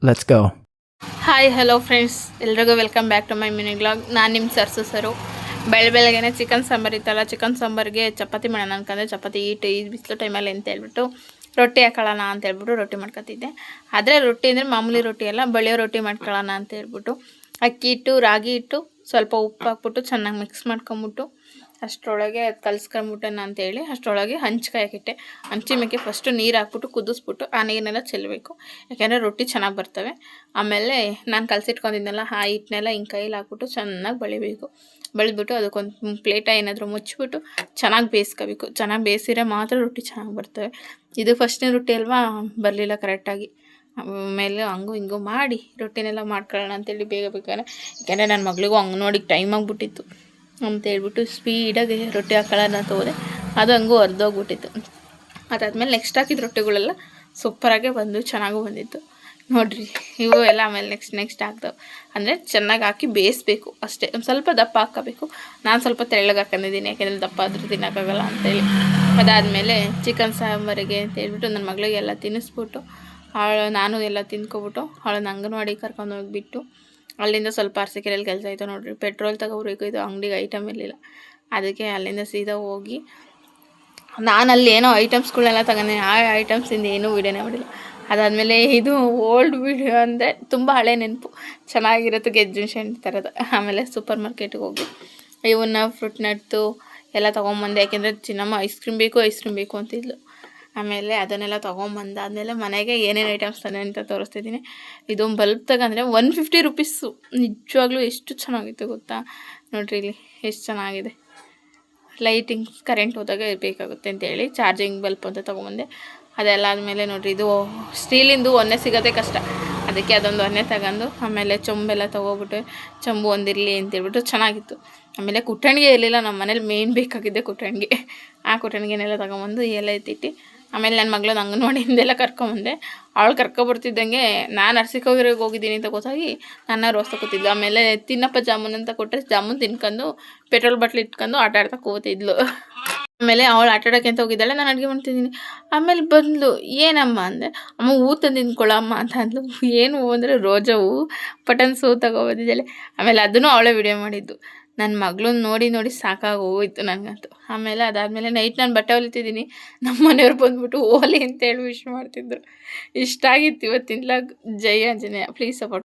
Let's go. Hi hello friends, ಎಲ್ರಿಗೂ welcome back to my mini blog. ನಾನು ನಿಮ್ಮ ಸರು ಬೆಳಗ್ಗೆನೇ ಚಿಕನ್ ಸಾಂಬಾರು ಇತ್ತಲ್ಲ, ಚಿಕನ್ ಸಾಂಬಾರಿಗೆ ಚಪಾತಿ ಮಾಡೋಣ ಅನ್ಕೊಂಡೆ. ಚಪಾತಿ ಈ ಬಿಸಿಲು ಟೈಮಲ್ಲಿ ಅಂತ ಹೇಳ್ಬಿಟ್ಟು ರೊಟ್ಟಿ ಹಾಕೊಳ್ಳೋಣ ಅಂತ ಹೇಳ್ಬಿಟ್ಟು ರೊಟ್ಟಿ ಮಾಡ್ಕೊತಿದ್ದೆ. ಆದರೆ ರೊಟ್ಟಿ ಅಂದರೆ ಮಾಮೂಲಿ ರೊಟ್ಟಿ ಅಲ್ಲ, ಬಳಿಯೋ ರೊಟ್ಟಿ ಮಾಡ್ಕೊಳ್ಳೋಣ ಅಂತ ಹೇಳ್ಬಿಟ್ಟು ಅಕ್ಕಿ ಹಿಟ್ಟು, ರಾಗಿ ಹಿಟ್ಟು, ಸ್ವಲ್ಪ ಉಪ್ಪು ಹಾಕ್ಬಿಟ್ಟು ಚೆನ್ನಾಗಿ ಮಿಕ್ಸ್ ಮಾಡ್ಕೊಂಬಿಟ್ಟು ಅಷ್ಟರೊಳಗೆ ಅದು ಕಲಿಸ್ಕೊಂಬಿಟ್ಟೆನ ಅಂತೇಳಿ ಅಷ್ಟರೊಳಗೆ ಹಂಚ್ಕಾಯಕ್ಕಿಟ್ಟೆ. ಹಂಚಿ ಮೇಕೆ ಫಸ್ಟು ನೀರು ಹಾಕ್ಬಿಟ್ಟು ಕುದಿಸ್ಬಿಟ್ಟು ಆ ನೀರನ್ನೆಲ್ಲ ಚೆಲ್ಲಬೇಕು, ಯಾಕೆಂದರೆ ರೊಟ್ಟಿ ಚೆನ್ನಾಗಿ ಬರ್ತವೆ. ಆಮೇಲೆ ನಾನು ಕಲಸಿಟ್ಕೊಂಡಿದ್ನಲ್ಲ ಆ ಹಿಟ್ಟನ್ನೆಲ್ಲ ಹಿಂಗೆ ಕೈಯಲ್ಲಿ ಹಾಕ್ಬಿಟ್ಟು ಚೆನ್ನಾಗಿ ಬಳಿದ್ಬಿಟ್ಟು ಅದಕ್ಕೊಂದು ಪ್ಲೇಟ ಏನಾದರೂ ಮುಚ್ಚಿಬಿಟ್ಟು ಚೆನ್ನಾಗಿ ಬೇಯಿಸ್ಕೋಬೇಕು. ಚೆನ್ನಾಗಿ ಬೇಯಿಸಿದ್ರೆ ಮಾತ್ರ ರೊಟ್ಟಿ ಚೆನ್ನಾಗಿ ಬರ್ತವೆ. ಇದು ಫಸ್ಟ್ನೇ ರೊಟ್ಟಿ ಅಲ್ವಾ, ಬರಲಿಲ್ಲ ಕರೆಕ್ಟಾಗಿ. ಆಮೇಲೆ ಹಂಗೂ ಹಿಂಗೂ ಮಾಡಿ ರೊಟ್ಟಿನೆಲ್ಲ ಮಾಡ್ಕೊಳ್ಳೋಣ ಅಂತೇಳಿ ಬೇಗ ಯಾಕೆಂದರೆ ನನ್ನ ಮಗಳಿಗೂ ಅಂಗನವಾಡಿಗೆ ಟೈಮ್ ಆಗಿಬಿಟ್ಟಿತ್ತು ಅಂತ ಹೇಳ್ಬಿಟ್ಟು ಸ್ಪೀಡಾಗಿ ರೊಟ್ಟಿ ಹಾಕೊಳ್ಳೋಣ ಅಂತ ಹೋದೆ. ಅದು ಹಂಗೂ ಹೊರದೋಗ್ಬಿಟ್ಟಿತ್ತು. ಅದಾದಮೇಲೆ ನೆಕ್ಸ್ಟ್ ಹಾಕಿದ ರೊಟ್ಟಿಗಳೆಲ್ಲ ಸೂಪರಾಗೆ ಬಂದು ಚೆನ್ನಾಗೂ ಬಂದಿತ್ತು ನೋಡಿರಿ. ಇವು ಎಲ್ಲ ಆಮೇಲೆ ನೆಕ್ಸ್ಟ್ ಹಾಕ್ದವು. ಅಂದರೆ ಚೆನ್ನಾಗಿ ಹಾಕಿ ಬೇಯಿಸ್ಬೇಕು ಅಷ್ಟೇ. ಒಂದು ಸ್ವಲ್ಪ ದಪ್ಪ ಹಾಕ್ಕೋಬೇಕು. ನಾನು ಸ್ವಲ್ಪ ತೆಳ್ಳಗೆ ಹಾಕೊಂಡಿದ್ದೀನಿ, ಯಾಕೆಂದರೆ ದಪ್ಪ ಆದರೂ ತಿನ್ನೋಕ್ಕಾಗಲ್ಲ ಅಂತೇಳಿ. ಅದಾದಮೇಲೆ ಚಿಕನ್ ಸಾಂಬಾರಿಗೆ ಅಂತ ಹೇಳ್ಬಿಟ್ಟು ನನ್ನ ಮಗಳಿಗೆ ಎಲ್ಲ ತಿನ್ನಿಸ್ಬಿಟ್ಟು ನಾನು ಎಲ್ಲ ತಿಂದ್ಕೊಬಿಟ್ಟು ಅವಳನ್ನ ಅಂಗನವಾಡಿಗೆ ಕರ್ಕೊಂಡು ಹೋಗಿಬಿಟ್ಟು ಅಲ್ಲಿಂದ ಸ್ವಲ್ಪ ಅರಸೀಕೆರೆಯಲ್ಲಿ ಕೆಲಸ ಆಯಿತು ನೋಡಿರಿ. ಪೆಟ್ರೋಲ್ ತಗೋಬೇಕು, ಇದು ಅಂಗಡಿಗೆ ಐಟಮ್ ಇರಲಿಲ್ಲ. ಅದಕ್ಕೆ ಅಲ್ಲಿಂದ ಸೀದಾ ಹೋಗಿ ನಾನು ಅಲ್ಲಿ ಏನೋ ಐಟಮ್ಸ್ಗಳೆಲ್ಲ ತಗೊಂಡೆ. ಆ ಐಟಮ್ಸಿಂದ ಏನೂ ವೀಡಿಯೋನೇ ಮಾಡಿಲ್ಲ. ಅದಾದಮೇಲೆ ಇದು ಓಲ್ಡ್ ವೀಡಿಯೋ ಅಂದರೆ ತುಂಬ ಹಳೆ ನೆನಪು, ಚೆನ್ನಾಗಿರುತ್ತೆ, ಗೆಜ್ಜುನ್ ಥರದ್ದು. ಆಮೇಲೆ ಸೂಪರ್ ಮಾರ್ಕೆಟಿಗೆ ಹೋಗಿ ಇವನ್ನ ಫ್ರೂಟ್ ನಟ್ಸು ಎಲ್ಲ ತೊಗೊಂಬಂದೆ, ಯಾಕೆಂದರೆ ಚಿನ್ನಮ್ಮ ಐಸ್ ಕ್ರೀಮ್ ಬೇಕು ಅಂತಿದ್ಲು. ಆಮೇಲೆ ಅದನ್ನೆಲ್ಲ ತೊಗೊಂಬಂದಾದಮೇಲೆ ಮನೆಗೆ ಏನೇನು ಐಟಮ್ಸ್ ತಂದೆ ಅಂತ ತೋರಿಸ್ತಿದ್ದೀನಿ. ಇದೊಂದು ಬಲ್ಬ್ ತಗೊಂಡ್ರೆ 150 ರುಪೀಸು. ನಿಜವಾಗ್ಲೂ ಎಷ್ಟು ಚೆನ್ನಾಗಿತ್ತು ಗೊತ್ತಾ, ನೋಡಿರಿ ಇಲ್ಲಿ ಎಷ್ಟು ಚೆನ್ನಾಗಿದೆ. ಲೈಟಿಂಗ್ ಕರೆಂಟ್ ಹೋದಾಗ ಬೇಕಾಗುತ್ತೆ ಅಂತೇಳಿ ಚಾರ್ಜಿಂಗ್ ಬಲ್ಬ್ ಅಂತ ತೊಗೊಂಬಂದೆ. ಅದೆಲ್ಲ ಆದಮೇಲೆ ನೋಡಿರಿ, ಇದು ಸ್ಟೀಲಿಂದು ಒನ್ನೆ ಸಿಗೋದೇ ಕಷ್ಟ, ಅದಕ್ಕೆ ಅದೊಂದು ಒನ್ನೆ ತಗೊಂಡು ಆಮೇಲೆ ಚೊಂಬೆಲ್ಲ ತೊಗೊಬಿಟ್ಟು ಚೊಂಬು ಒಂದಿರಲಿ ಅಂತೇಳ್ಬಿಟ್ಟು ಚೆನ್ನಾಗಿತ್ತು. ಆಮೇಲೆ ಕುಟ್ಟಣಿಗೆ ಇರಲಿಲ್ಲ ನಮ್ಮ ಮನೇಲಿ, ಮೇನ್ ಬೇಕಾಗಿದ್ದೆ ಕುಟ್ಟಣಿಗೆ. ಆ ಕುಟ್ಟಣಿಗೆನೆಲ್ಲ ತೊಗೊಂಬಂದು ಎಲ್ಲ ಎತ್ತಿಟ್ಟು ಆಮೇಲೆ ನನ್ನ ಮಗಳನ್ನ ಅಂಗನವಾಡಿಯಿಂದೆಲ್ಲ ಕರ್ಕೊಂಬಂದೆ. ಅವಳು ಕರ್ಕೊಬರ್ತಿದ್ದಂಗೆ ನಾನು ಅರಸೀಕೆರೆಗೆ ಹೋಗಿದ್ದೀನಿ ಅಂತ ಗೊತ್ತಾಗಿ ನನ್ನ ರೋಸ್ತ ಕೂತಿದ್ಲು. ಆಮೇಲೆ ತಿನ್ನಪ್ಪ ಜಾಮೂನ್ ಅಂತ ಕೊಟ್ಟರೆ ಜಾಮೂನ್ ತಿನ್ಕೊಂಡು ಪೆಟ್ರೋಲ್ ಬಾಟ್ಲ್ ಇಟ್ಕೊಂಡು ಆಟ ಆಡ್ತಾ ಕೂತಿದ್ಲು. ಆಮೇಲೆ ಅವಳು ಆಟ ಆಡೋಕ್ಕೆ ಅಂತ ಹೋಗಿದ್ದಾಳೆ, ನಾನು ಅಡುಗೆ ಮಾಡ್ತಿದ್ದೀನಿ. ಆಮೇಲೆ ಬಂದಳು, ಏನಮ್ಮ ಅಂದೆ. ಅಮ್ಮ ಹೂ ತಂದಿದ್ದು ಕೊಳಮ್ಮ ಅಂತ ಅಂದ್ಲು. ಏನು ಹೂ ಅಂದರೆ ರೋಜಾ ಹೂವು, ಪಟನ್ಸ್ ಹೂ ತಗೊಬಂದಿದ್ದಾಳೆ. ಆಮೇಲೆ ಅದನ್ನು ಅವಳೇ ವಿಡಿಯೋ ಮಾಡಿದ್ದು. ನನ್ನ ಮಗಳನ್ನ ನೋಡಿ ಸಾಕಾಗಿ ಹೋಯ್ತು ನನಗಂತೂ. ಆಮೇಲೆ ಅದಾದಮೇಲೆ ನೈಟ್ ನಾನು ಬಟ್ಟೆ ಹೊಲಿತಿದ್ದೀನಿ, ನಮ್ಮ ಮನೆಯವ್ರು ಬಂದುಬಿಟ್ಟು ಹೋಲಿ ಅಂತೇಳಿ ವಿಶ್ ಮಾಡ್ತಿದ್ರು. ಇಷ್ಟ ಆಗಿತ್ತು ಇವತ್ತಿನ log. Jai Anjaneya. Please support.